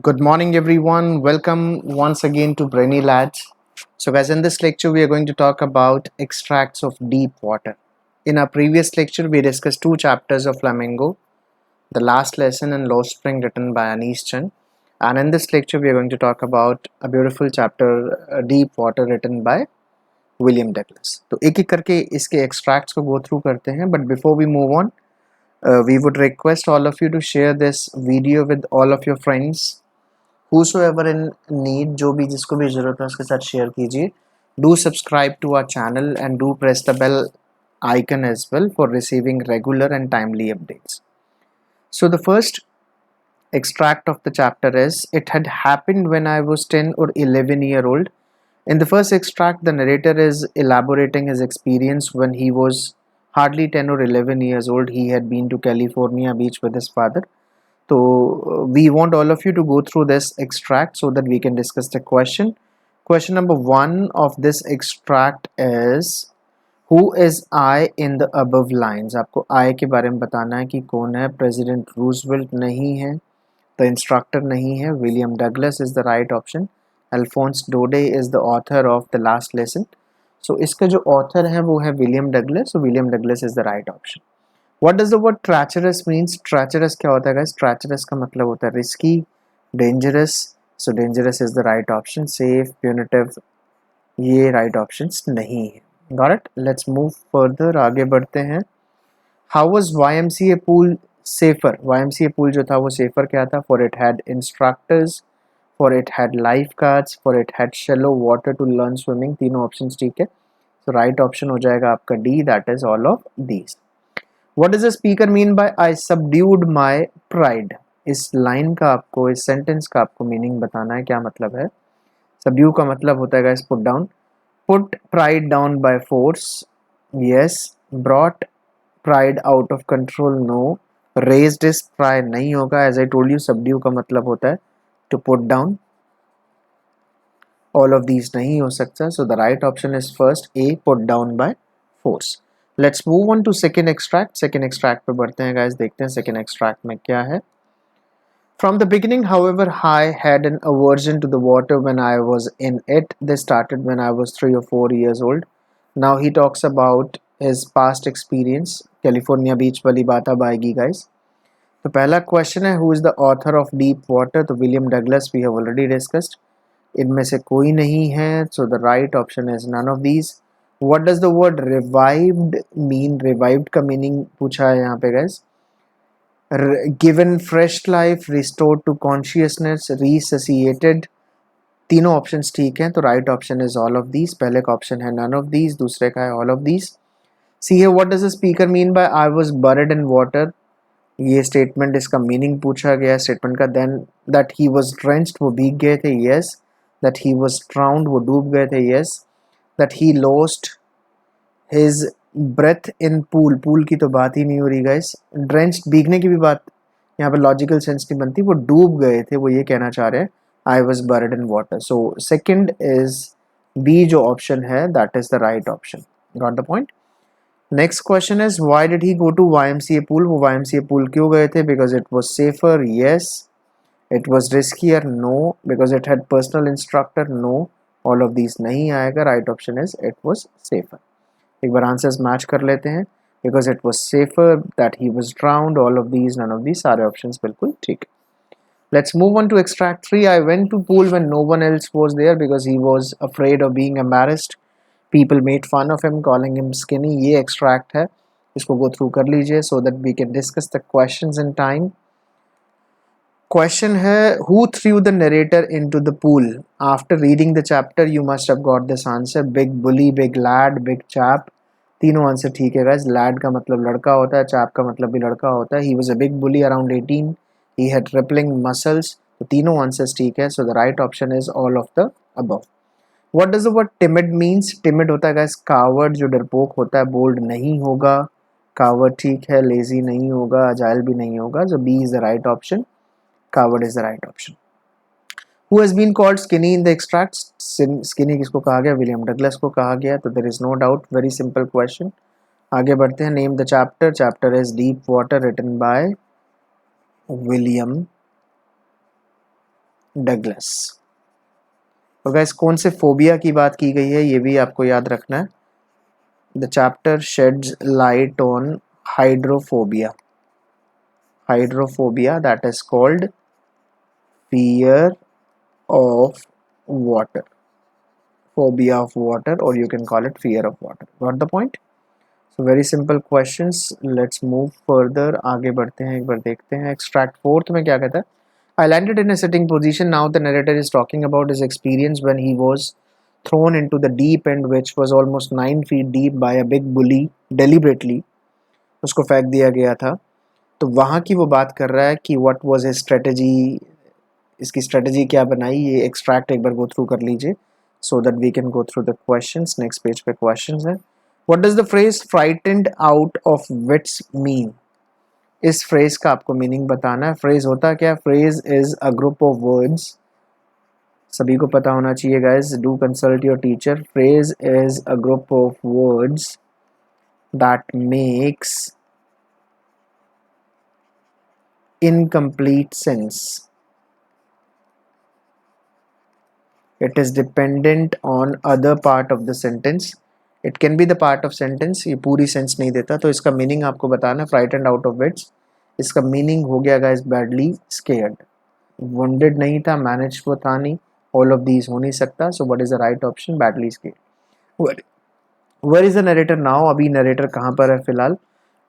Good morning, everyone. Welcome once again to Brainy Lads. So, guys, in this lecture, we are going to talk about extracts of deep water. In our previous lecture, we discussed two chapters of Flamingo, the last lesson and Lost Spring, written by Anish Chand. And in this lecture, we are going to talk about a beautiful chapter, Deep Water, written by William Douglas. तो एक एक करके इसके extracts को go through करते हैं. But before we move on, we would request all of you to share this video with all of your friends whosoever in need, जो भी जिसको भी जरूरत है उसके साथ शेयर कीजिए. Do subscribe to our channel and do press the bell icon as well for receiving regular and timely updates. So the first extract of the chapter is, it had happened when I was 10 or 11-year-old. In the first extract, the narrator is elaborating his experience when he was hardly 10 or 11 years old. He had been to California beach with his father. So we want all of you to go through this extract so that we can discuss the question. Question number 1 of this extract is, who is I in the above lines? आपको I के बारे में बताना है कि कौन है. President Roosevelt नहीं है. द इंस्ट्रक्टर नहीं है. William Douglas is the right option. Alphonse Daudet is the author of the last lesson. So इसका जो ऑथर है वो है William Douglas. So William Douglas is the right option. What does the word treacherous means? Treacherous क्या होता है guys? Treacherous का मतलब होता है risky, dangerous. So dangerous is the right option. Safe, punitive, ये right options नहीं है. Got it? Let's move further. आगे बढ़ते हैं. How was YMCA pool safer? YMCA pool जो था वो safer क्या था? For it had instructors, for it had lifeguards, for it had shallow water to learn swimming. तीनों options ठीक है. So right option हो जाएगा आपका D. That is all of these. What does the speaker mean by I subdued my pride? इस line का आपको, इस सेंटेंस का आपको मीनिंग बताना है, क्या मतलब है. सबड्यू का मतलब होता है guys put down. Put pride down by force, yes. Brought pride out of control, no. Raised is pride नहीं होगा. As I told you, subdue का मतलब होता है to put down. All of these नहीं हो सकता. So the right option is first A, put down by force. Let's move on to second extract. Second extract पे बढ़ते हैं guys. देखते हैं second extract में क्या है. From the beginning, however, I had an aversion to the water when I was in it. This started when I was 3 or 4 years old. Now he talks about his past experience. California beach वाली बात अब आएगी guys. तो पहला question है, who is the author of Deep Water? तो William Douglas we have already discussed. इनमें से कोई नहीं है. So the right option is none of these. What does the word revived mean? Revived का meaning पूछा है यहाँ पे guys. Given fresh life, restored to consciousness, resuscitated. तीनों options ठीक हैं. तो right option is all of these. पहले का option है none of these, दूसरे का है all of these. See here, what does the speaker mean by I was buried in water? ये statement, इसका meaning पूछा गया statement का. Then that he was drenched, वो भीग गए थे, yes. That he was drowned, वो डूब गए थे, yes. That he lost his breath in pool की तो बात ही नहीं हो रही guys. Drenched, भीगने की भी बात यहाँ पे लॉजिकल सेंस नहीं बनती. वो डूब गए थे, वो ये कहना चाह रहे हैं I was buried in water. So second is B जो option है, that is the right option. Got the point? Next question is, why did he go to YMCA pool? वो YMCA pool क्यों गए थे? Because it was safer, yes. It was riskier, no. Because it had personal instructor, no. All of these नहीं आएगा. Right option is it was safer. एक बार answers match कर लेते हैं. Because it was safer, that he was drowned, all of these, none of these, सारे options बिल्कुल ठीक है. Let's move on to extract 3. I went to pool when no one else was there because he was afraid of being embarrassed. People made fun of him, calling him skinny. ये extract है, इसको go through कर लीजिए so that we can discuss the questions in time. Question है, who threw the narrator into the pool? After reading the chapter, you must have got this answer. Big bully, big lad, big chap. तीनों answer ठीक है guys. Lad का मतलब लड़का होता है, chap का मतलब भी लड़का होता है. He was a big bully around 18. He had rippling muscles. तो तीनों आंसर्स ठीक है. So the right option is all of the above. What does the word timid means? Timid होता है guys coward, जो डरपोक होता है. Bold नहीं होगा. Coward ठीक है. Lazy नहीं होगा. Agile भी नहीं होगा. So B is the right option. Coward is the right option. Who has been called skinny in the extracts? Skinny किसको कहा गया? William Douglas को कहा गया. तो there is no doubt. Very simple question. आगे बढ़ते हैं. Name the chapter. Chapter is Deep Water, written by William Douglas. तो गाइस कौन से फोबिया की बात की गई है ये भी आपको याद रखना है। The chapter shades light on hydrophobia, hydrophobia that is called fear of water, phobia of water, or you can call it fear of water. Got the point? So very simple questions. Let's move further. आगे बढ़ते हैं, एक बार देखते हैं extract fourth में क्या कहता है। I landed in a sitting position. Now the narrator is talking about his experience when he was thrown into the deep end, which was almost 9 feet deep by a big bully deliberately. उसको फेंक दिया गया था। तो वहाँ की वो बात कर रहा है कि what was his strategy, इसकी स्ट्रेटजी क्या बनाई, ये एक्सट्रैक्ट एक बार गो थ्रू कर लीजिए so that we can go through the questions. Next page पे क्वेश्चंस है। What does the phrase frightened out of wits mean? इस फ्रेज का आपको मीनिंग बताना है। फ्रेज होता क्या? Phrase is a group of words, सभी को पता होना चाहिए guys, do consult your teacher. Phrase is a group of words that makes incomplete sense. It is dependent on other part of the sentence. It can be the part of sentence. ये पूरी sense नहीं देता, तो इसका meaning आपको बताना है। Frightened out of wits, इसका मीनिंग हो गया गाइस बैडली स्केयर्ड। वुंडेड नहीं था, मैनेज वो था नहीं, ऑल ऑफ दीज हो नहीं सकता। So what is the right option? Badly scared. Where is the narrator now? अभी नरेटर कहाँ पर है फिलहाल?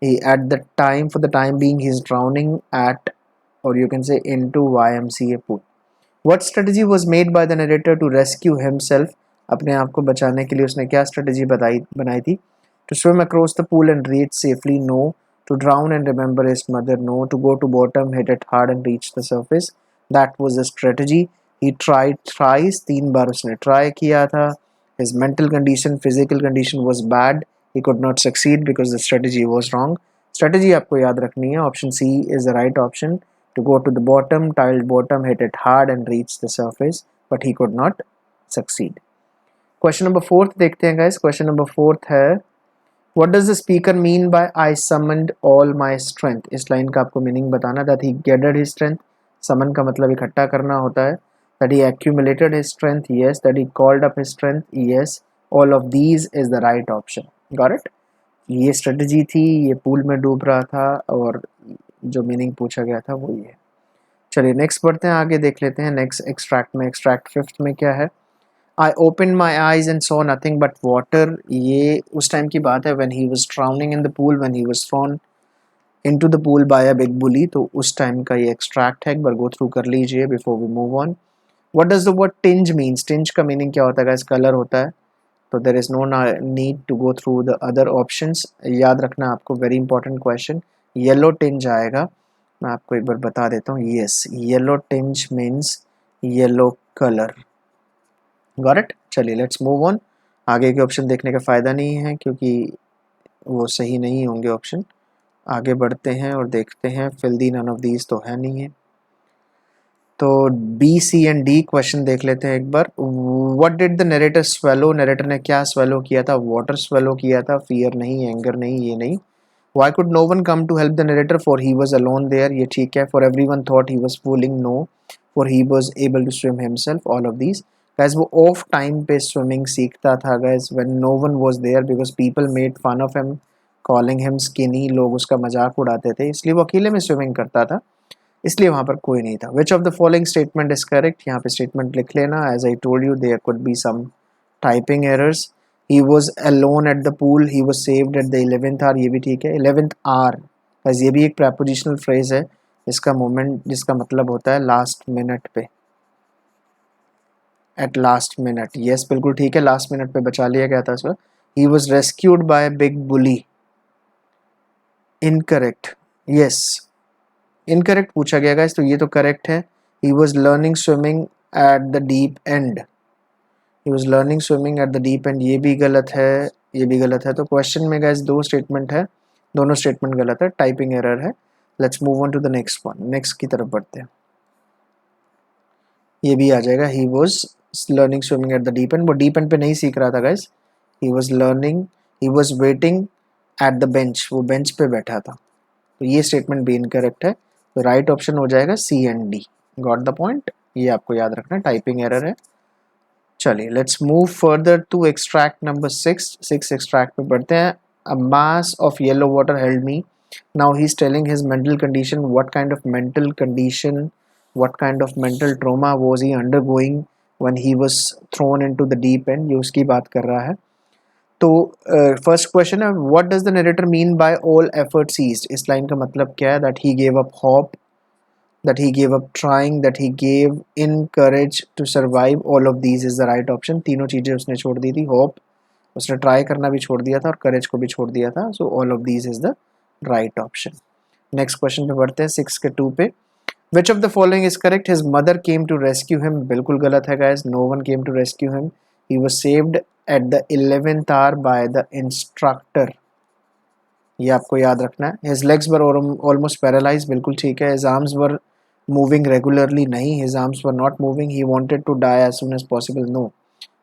At the time, for the time being he is drowning at, और you can say into YMCA pool. What strategy was made by the narrator to rescue himself? अपने आप को बचाने के लिए उसने क्या स्ट्रेटजी बनाई थी? To swim across the pool and reach safely? No. To drown and remember his mother? No. To go to bottom, hit it hard and reach the surface? That was a strategy. He tried thrice. 3 बार उसने try किया था. His mental condition, physical condition was bad. He could not succeed because the strategy was wrong. Strategy आपको याद रखनी है. Option C is the right option. To go to the bottom, tiled bottom, hit it hard and reach the surface, but he could not succeed. Question number 4 देखते हैं guys. Question number 4 है, what does the speaker mean by I summoned all my strength? इस line का आपको meaning बताना। that he gathered his strength, summon का मतलब इकट्ठा करना होता है। that he accumulated his strength, yes. that he called up his strength, yes. all of these is the right option. got it? ये स्ट्रेटजी थी, ये पूल में डूब रहा था, और जो मीनिंग पूछा गया था वो ये। चलिए नेक्स्ट बढ़ते हैं, आगे देख लेते हैं। नेक्स्ट एक्सट्रैक्ट में, एक्सट्रैक्ट 5th में क्या है? I open my eyes and saw nothing but water. ये उस टाइम की बात है when he was drowning in the pool, when he was thrown into the pool by a big bully. तो उस टाइम का ये एक्सट्रैक्ट है, एक बार गो थ्रू कर लीजिए before we move on. What does the word tinge means? Tinge का meaning क्या होता है गाइस? कलर होता है। तो there is no need to go through the other options. याद रखना आपको, very important question. Yellow tinge आएगा, मैं आपको एक बार बता देता हूँ। Yes, yellow tinge means yellow colour. Got it? चलिए लेट्स मूव ऑन। आगे के ऑप्शन देखने का फ़ायदा नहीं है क्योंकि वो सही नहीं होंगे ऑप्शन। आगे बढ़ते हैं और देखते हैं। Fill the none of these तो है नहीं है, तो B, C and D question देख लेते हैं एक बार। What did the narrator swallow? Narrator ने क्या स्वेलो किया था? वाटर स्वेलो किया था। फियर नहीं, एंगर नहीं, ये नहीं। Why could no one come to help the narrator? For he was alone there. ये ठीक है। For everyone thought he was fooling. No. For he was able to swim himself. All of these. Guys, वो off time पे swimming सीखता था guys, when no one was there because people made fun of him, calling him skinny. लोग उसका मजाक उड़ाते थे, इसलिए वो अकेले में swimming करता था, इसलिए वहाँ पर कोई नहीं था। Which of the following statement is correct? यहाँ पे statement लिख लेना। As I told you, there could be some typing errors. He was alone at the pool. He was saved at the 11th hour. ये भी ठीक है। 11th hour, बस ये भी एक prepositional phrase है, इसका मोमेंट, जिसका मतलब होता है लास्ट मिनट पे, एट लास्ट मिनट। यस, बिल्कुल ठीक है, लास्ट मिनट पे बचा लिया गया था इसको। He was rescued by a big bully. Incorrect. Yes, incorrect पूछा गया गाइस, तो ये तो करेक्ट है। He was learning swimming at the deep end. He was learning swimming at the deep end, ये भी गलत है, ये भी गलत है। तो क्वेश्चन में गाइस 2 स्टेटमेंट है, दोनों स्टेटमेंट गलत है, टाइपिंग एरर है। Let's move on to the next one. Next की तरफ बढ़ते हैं। ये भी आ जाएगा। He was learning swimming at the deep end, वो deep end पे नहीं सीख रहा था guys. He was learning, he was waiting at the bench, वो बेंच पे बैठा था। तो ये स्टेटमेंट भी इनकरेक्ट है, तो राइट ऑप्शन हो जाएगा C and D। Got the point? ये आपको याद रखना, टाइपिंग एरर है। चलिए let's move further to extract number 6 extract पे बढ़ते हैं। A mass of yellow water held me, now he's telling his mental condition, what kind of mental condition, what kind of mental trauma was he undergoing when he was thrown into the deep end, ये उसकी बात कर रहा है। तो first question है, what does the narrator mean by all effort ceased, इस line का मतलब क्या है? That he gave up hope, that he gave up trying, that he gave in courage to survive, all of these is the right option। तीनों चीज़ें उसने छोड़ दी थी, होप उसने ट्राई करना भी छोड़ दिया था और करेज को भी छोड़ दिया था, so all of these is the right option. Next question पे बढ़ते हैं 6 के 2 पे। Which of the following is correct? His mother came to rescue him, बिल्कुल गलत है guys, no one came to rescue him, he was saved at the 11th hour by the instructor, ये आपको याद रखना है। His legs were almost paralyse, बिल्कुल ठीक है। His arms were moving regularly, नहीं, his arms were not moving. He wanted to die as soon as possible, no,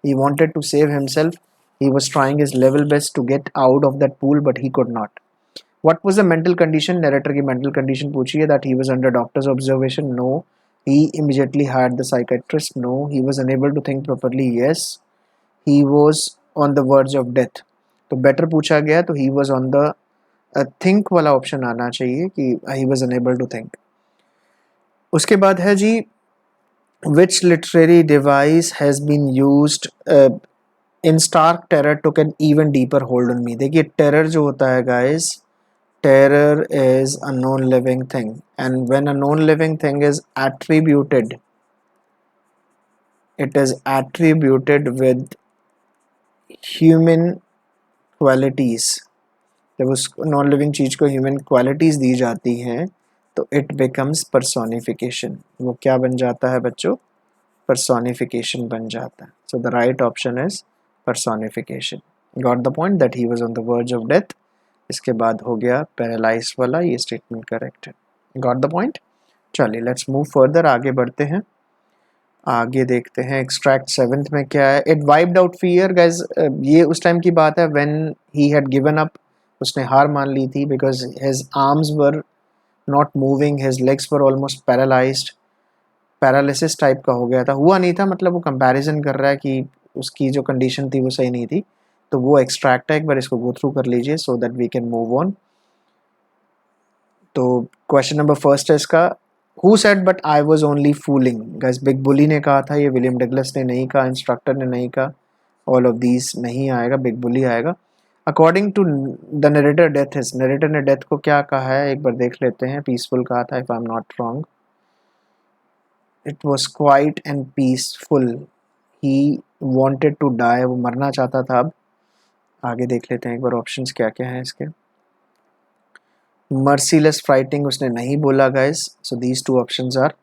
he wanted to save himself, he was trying his level best to get out of that pool but he could not। what was the mental condition? narrator की mental condition पूछी है, that he was under doctor's observation, no, he immediately hired the psychiatrist, no, he was unable to think properly, yes, he was on the verge of death। तो better पूछा गया तो he was on the think वाला option आना चाहिए कि he was unable to think। उसके बाद है जी, which literary device has been used in stark terror took an even deeper hold on me। देखिए terror जो होता है guys, terror is a non living thing, and when a non living thing is attributed, it is attributed with human qualities। जब उस non living चीज़ को human qualities दी जाती हैं तो इट बिकम्स पर्सोनिफिकेशन, वो क्या बन जाता है बच्चों? personification बन जाता है। so the right option is personification। got the point that he was on the verge of death। इसके बाद हो गया पैरालाइज वाला, ये स्टेटमेंट करेक्ट है। got the point। चलिए लेट्स मूव फर्दर, आगे बढ़ते हैं, आगे देखते हैं एक्सट्रैक्ट 7th में क्या है। It wiped out fear guys, ये उस टाइम की बात है when he had given up, उसने हार मान ली थी, because his arms were not moving, his legs were almost paralysed, paralysis type का हो गया था, हुआ नहीं था, मतलब वो कंपैरिजन कर रहा है कि उसकी जो कंडीशन थी वो सही नहीं थी। तो वो एक्सट्रैक्ट है, एक बार इसको गो थ्रू कर लीजिए so that we can move on. तो क्वेश्चन नंबर फर्स्ट है इसका, who said but I was only fooling? Guys big bully ने कहा था, ये विलियम डगलस ने नहीं कहा, इंस्ट्रक्टर ने नहीं कहा, ऑल ऑफ दीज नहीं आएगा, बिग बुली आएगा। According to the narrator death is, narrator ने डेथ को क्या कहा है एक बार देख लेते हैं, पीसफुल कहा था if I am not wrong, it was quite and peaceful, he wanted to die, वो मरना चाहता था। अब आगे देख लेते हैं एक बार ऑप्शंस क्या क्या हैं इसके। मर्सीलेस फ्राइटिंग उसने नहीं बोला guys, so these two options are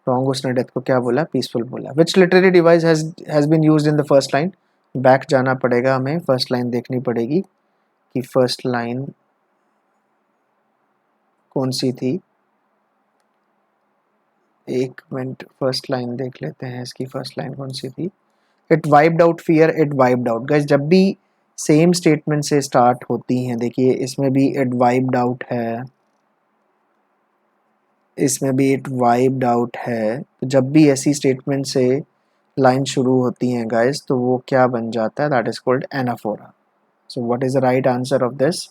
wrong. उसने डेथ को क्या बोला? पीसफुल बोला। Which literary device has been used in the first line? Back जाना पड़ेगा हमें, फर्स्ट लाइन देखनी पड़ेगी कि फर्स्ट लाइन कौन सी थी। एक मिनट, फर्स्ट लाइन देख लेते हैं इसकी, फर्स्ट लाइन कौन सी थी? It wiped out fear, it wiped out. Guys जब भी सेम स्टेटमेंट से स्टार्ट होती हैं, देखिए इसमें भी इट वाइप्ड आउट है, इसमें भी इट वाइप्ड आउट है, तो जब भी ऐसी स्टेटमेंट से लाइन शुरू होती हैं गाइस तो वो क्या बन जाता है? That is called anaphora. So what is the right answer of this?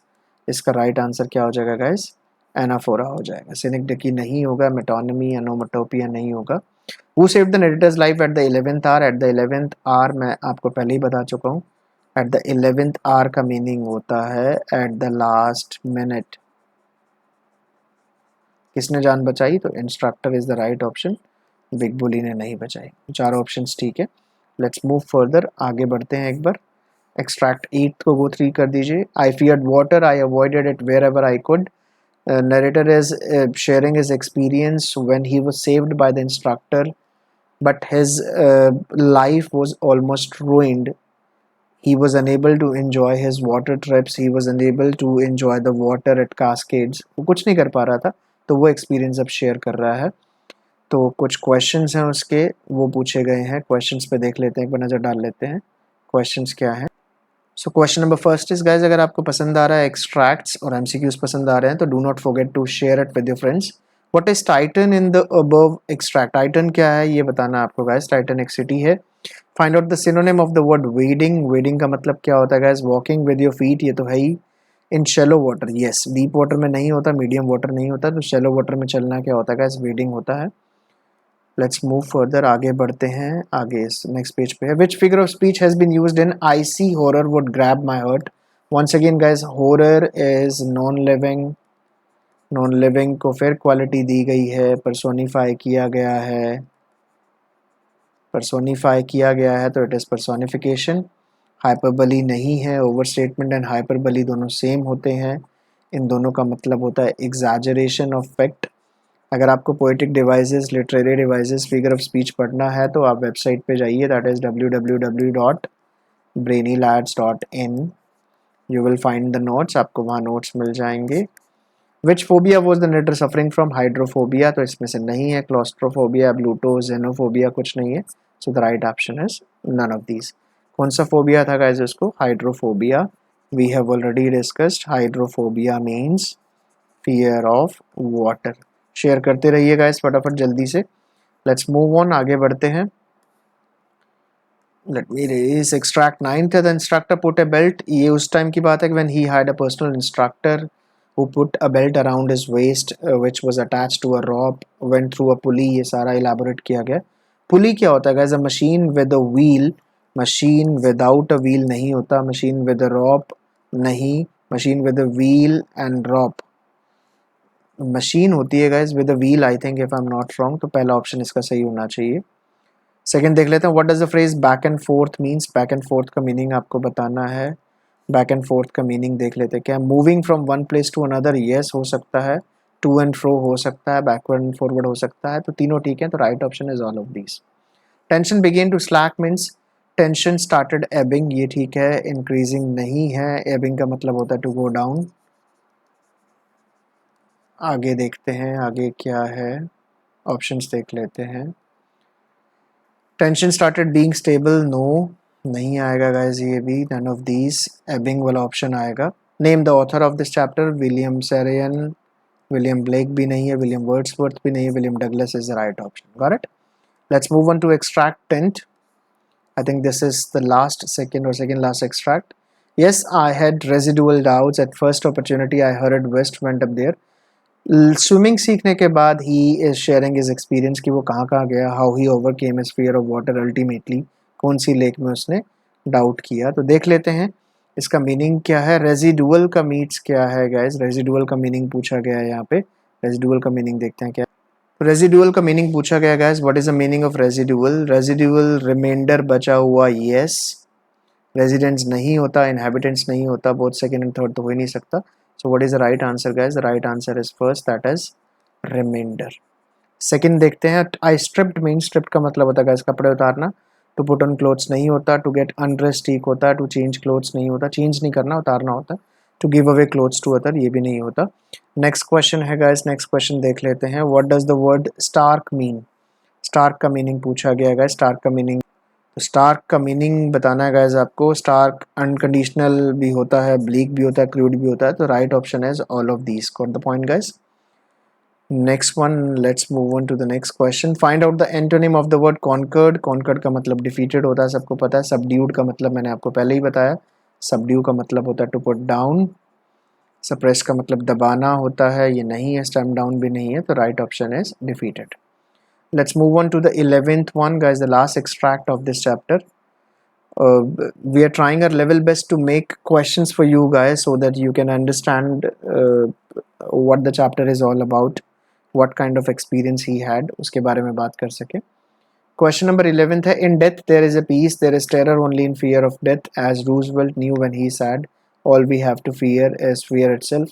इसका राइट आंसर क्या हो जाएगा गाइस? एनाफोरा हो जाएगा। सिनेक्टिकी नहीं होगा, मेटोनिमी, एनोमेटोपिया नहीं होगा। Who saved the narrator's life at the 11th hour? At the 11th hour मैं आपको पहले ही बता चुका हूँ, एट द 11th आवर का मीनिंग होता है एट द लास्ट मिनट। किसने जान बचाई? तो instructor is the right option, big bully ने नहीं बचाई। चारों ऑप्शंस ठीक है। लेट्स मूव फर्दर, आगे बढ़ते हैं एक बार। एक्सट्रैक्ट 8 को गो थ्री कर दीजिए। I feared water, I avoided it wherever I could. Narrator is sharing his experience when he was saved by the instructor, but his life was almost ruined. He was unable to enjoy his water trips, he was unable to enjoy the water at cascades, वो कुछ नहीं कर पा रहा था, तो वो experience अब शेयर कर रहा है। तो कुछ क्वेश्चंस हैं उसके, वो पूछे गए हैं, क्वेश्चंस पे देख लेते हैं, एक बार नज़र डाल लेते हैं क्वेश्चंस क्या है। So question number first is guys, अगर आपको पसंद आ रहा है एक्सट्रैक्ट्स और एमसीक्यूज पसंद आ रहे हैं तो do not forget to share it with your friends. What is Titan in the above extract, Titan क्या है ये बताना आपको गाइस, टाइटन एक सिटी है। Find out the synonym of the word wading, wading का मतलब क्या होता है guys, walking with your feet, ये तो है ही। In shallow water, yes deep water में नहीं होता, मीडियम वाटर नहीं होता, तो शेलो वाटर में चलना क्या होता है गाइस, वेडिंग होता है। लेट्स मूव फर्दर, आगे बढ़ते हैं, आगे नेक्स्ट पेज पे है। Which figure of speech has been used in I see horror would grab my heart. Once again guys, horror is non living, non living को फिर क्वालिटी दी गई है, पर्सोनिफाई किया गया है, पर्सोनिफाई किया गया है तो इट इज़ पर्सोनिफिकेशन। हाइपरबली नहीं है, ओवर स्टेटमेंट एंड हाइपरबली दोनों सेम होते हैं, इन दोनों का मतलब होता है एग्जैजरेशन ऑफ फैक्ट। अगर आपको poetic devices, literary devices, figure of speech पढ़ना है तो आप वेबसाइट पे जाइए, that is www.brainylads.in। You will find the notes, आपको वहाँ नोट्स मिल जाएंगे। Which phobia was the narrator suffering from, hydrophobia, तो इसमें से नहीं है, क्लॉस्ट्रोफोबिया, ब्लूटो, जेनोफोबिया कुछ नहीं है, so the right option is none of these. कौन सा फोबिया था गाइस उसको, hydrophobia. We have already discussed, hydrophobia means fear of water. Share करते रहिए गाइस फटाफट जल्दी से। लेट्स मूव ऑन, आगे बढ़ते हैं। Let me raise extract 9th, the instructor put a belt, ये उस टाइम की बात है when he had a personal instructor who put a belt around his waist which was attached to a rope, went through a pulley, ये सारा elaborate किया गया। पुली क्या होता है guys, a machine with a wheel, machine without a wheel नहीं होता, machine with a rope नहीं, machine with a wheel and rope machine होती है guys with a wheel, I think if I'm not wrong, तो पहला option इसका सही होना चाहिए। सेकंड देख लेते हैं, what does the phrase back and forth means, back and forth का मीनिंग आपको बताना है। बैक एंड फोर्थ का मीनिंग देख लेते हैं, क्या moving from one place to another, yes हो सकता है, टू एंड फ्रो हो सकता है, बैकवर्ड एंड फॉरवर्ड हो सकता है, तो तीनों ठीक है, तो right option is all of these. Tension began to slack means tension started ebbing, ये ठीक है, इंक्रीजिंग नहीं है, एबिंग का मतलब होता है टू गो डाउन। आगे देखते हैं, आगे क्या है, ऑप्शंस देख लेते हैं। Tension started being stable, no नहीं आएगा गाइस, ये भी नन ऑफ दीज, एबिंग वाला ऑप्शन आएगा। Name the author of this chapter, William Saroyan, William Blake भी नहीं है, विलियम वर्ड्सवर्थ भी नहीं है, William Douglas is the right option, got it. Let's move on to extract 10th, I think this is the last second और second last extract. yes, I had residual doubts at first opportunity I heard west went up there। Swimming सीखने के बाद he is sharing is experience कि वो कहाँ कहाँ गया, how he overcame his fear of water, ultimately कौन सी lake में उसने डाउट किया। तो देख लेते हैं इसका मीनिंग क्या है, रेजिडुअल का मीन्स क्या है गाइस, रेजिडुअल का मीनिंग पूछा गया है यहाँ पे, रेजिडुअल का मीनिंग देखते हैं क्या। रेजिडुअल का मीनिंग पूछा गया guys, what is the meaning of residual, residual reminder बचा हुआ, यस, रेजिडेंट्स नहीं होता, इनहेबिटेंट्स नहीं होता, बोथ सेकंड एंड थर्ड तो हो ही नहीं सकता। So what is the right answer guys? The right answer is first, that is remainder। Second देखते हैं, I stripped means stripped का मतलब होता है guys कपड़े उतारना, to put on clothes नहीं होता, to get undressed ठीक होता है, to change clothes नहीं होता, change नहीं करना उतारना होता है, to give away clothes to other ये भी नहीं होता। नेक्स्ट क्वेश्चन है guys, नेक्स्ट क्वेश्चन देख लेते हैं, what does the word stark mean, stark का मीनिंग पूछा गया guys, stark का मीनिंग, तो स्टार्क का मीनिंग बताना है गाइस आपको। स्टार्क अनकंडीशनल भी होता है, ब्लीक भी होता है, क्रूड भी होता है, तो right option is all of these, got the point guys. Next one, let's move on to the next question, find out the antonym of the word conquered. Conquered का मतलब डिफीटेड होता है, सबको पता है। सबड्यूड का मतलब मैंने आपको पहले ही बताया, सबड्यू का मतलब होता है टू पुट डाउन। सप्रेस का मतलब दबाना होता है, ये नहीं है, स्टैम्प डाउन भी नहीं है, तो right option is defeated. Let's move on to the 11th one guys, the last extract of this chapter। We are trying our level best to make questions for you guys so that you can understand what the chapter is all about, what kind of experience he had, उसके बारे में बात कर सके। Question number 11th है, in death there is a peace, there is terror only in fear of death, as Roosevelt knew when he said, all we have to fear is fear itself,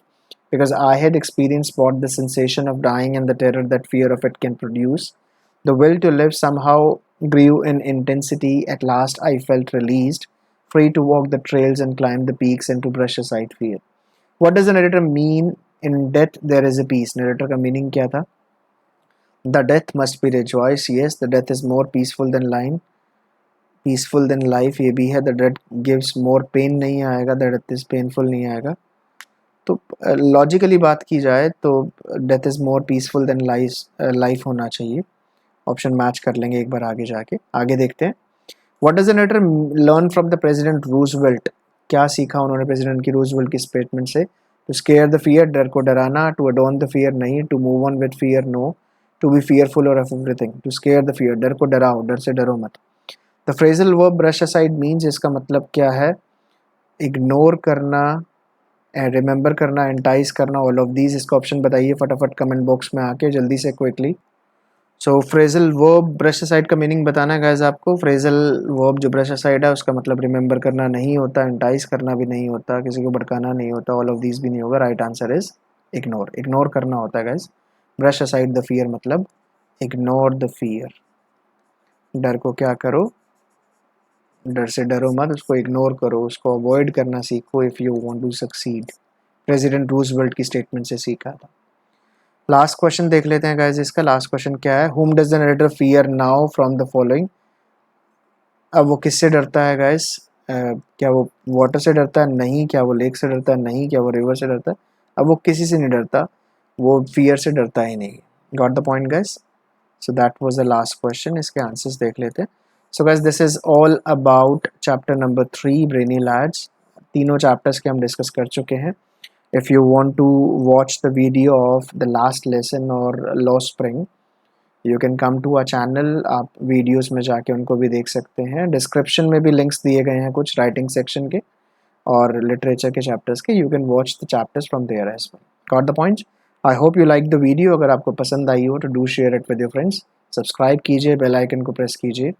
because I had experienced both the sensation of dying and the terror that fear of it can produce। The will to live somehow grew in intensity. At last I felt released, free to walk the trails and climb the peaks and to brush aside fear। What does the narrator mean, in death there is a peace? Narrator का meaning क्या था? The death must be rejoice, yes, the death is more peaceful than life, peaceful than life ये भी है। The death gives more pain नहीं आएगा, the death is painful नहीं आएगा। तो लॉजिकली बात की जाए तो death is more peaceful than life होना चाहिए। ऑप्शन मैच कर लेंगे एक बार आगे जाके। आगे देखते हैं। What does the narrator learn from the president Roosevelt? क्या सीखा उन्होंने प्रेसिडेंट की रूजवेल्ट की स्टेटमेंट से? टू स्केयर द फियर, डर को डराना। टू अडॉन द फियर, नहीं। To move on with fear, no. To be fearful और everything. To scare the fear, डर को डराओ, डर से डरो मत। The phrasal verb brush aside means, इसका मतलब क्या है? इग्नोर करना, रिमेंबर करना, एंटाइज करना, ऑल ऑफ दीज। इसका ऑप्शन बताइए फटाफट कमेंट बॉक्स में आके जल्दी से, क्विकली। सो फ्रेजल वर्ब ब्रश असाइड का मीनिंग बताना है गाइस आपको। फ्रेजल वर्ब जो ब्रश असाइड है उसका मतलब रिमेंबर करना नहीं होता, एंटाइज करना भी नहीं होता, किसी को भड़काना नहीं होता, ऑल ऑफ दीज भी नहीं होगा। Right answer is ignore. Ignore करना होता है guys. Brush aside the fear मतलब इग्नोर द फियर। डर को क्या करो? डर से डरो मत, उसको इग्नोर करो, उसको अवॉइड करना सीखो if you want to succeed. President Roosevelt की स्टेटमेंट से सीखा था। लास्ट क्वेश्चन देख लेते हैं गाइस इसका। लास्ट क्वेश्चन क्या है? whom does the narrator fear now from the following? अब वो किससे डरता है गाइस? क्या वो वाटर से डरता है? नहीं। क्या वो लेक से डरता है? नहीं। क्या वो रिवर से डरता है? अब वो किसी से नहीं डरता, वो फियर से डरता ही नहीं। Got the point guys? So that was the last question. इसके आंसर्स देख लेते हैं। So guys this is all about chapter number 3 brainy lads. तीनों चैप्टर्स के हम डिस्कस कर चुके हैं। If you want to watch the video of the last lesson or Lost Spring, you can come to our channel. आप videos में जाके उनको भी देख सकते हैं। डिस्क्रिप्शन में भी लिंक्स दिए गए हैं कुछ राइटिंग सेक्शन के और लिटरेचर के चैप्टर्स के। You can watch the chapters from there as well. Got the point? I hope you like the video. अगर आपको पसंद आई हो तो do share it with your friends. Subscribe कीजिए, बेल आइकन को प्रेस कीजिए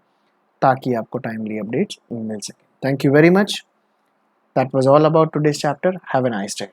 ताकि आपको टाइमली अपडेट्स मिल सके। Thank you very much. That was all about today's chapter. Have a nice day.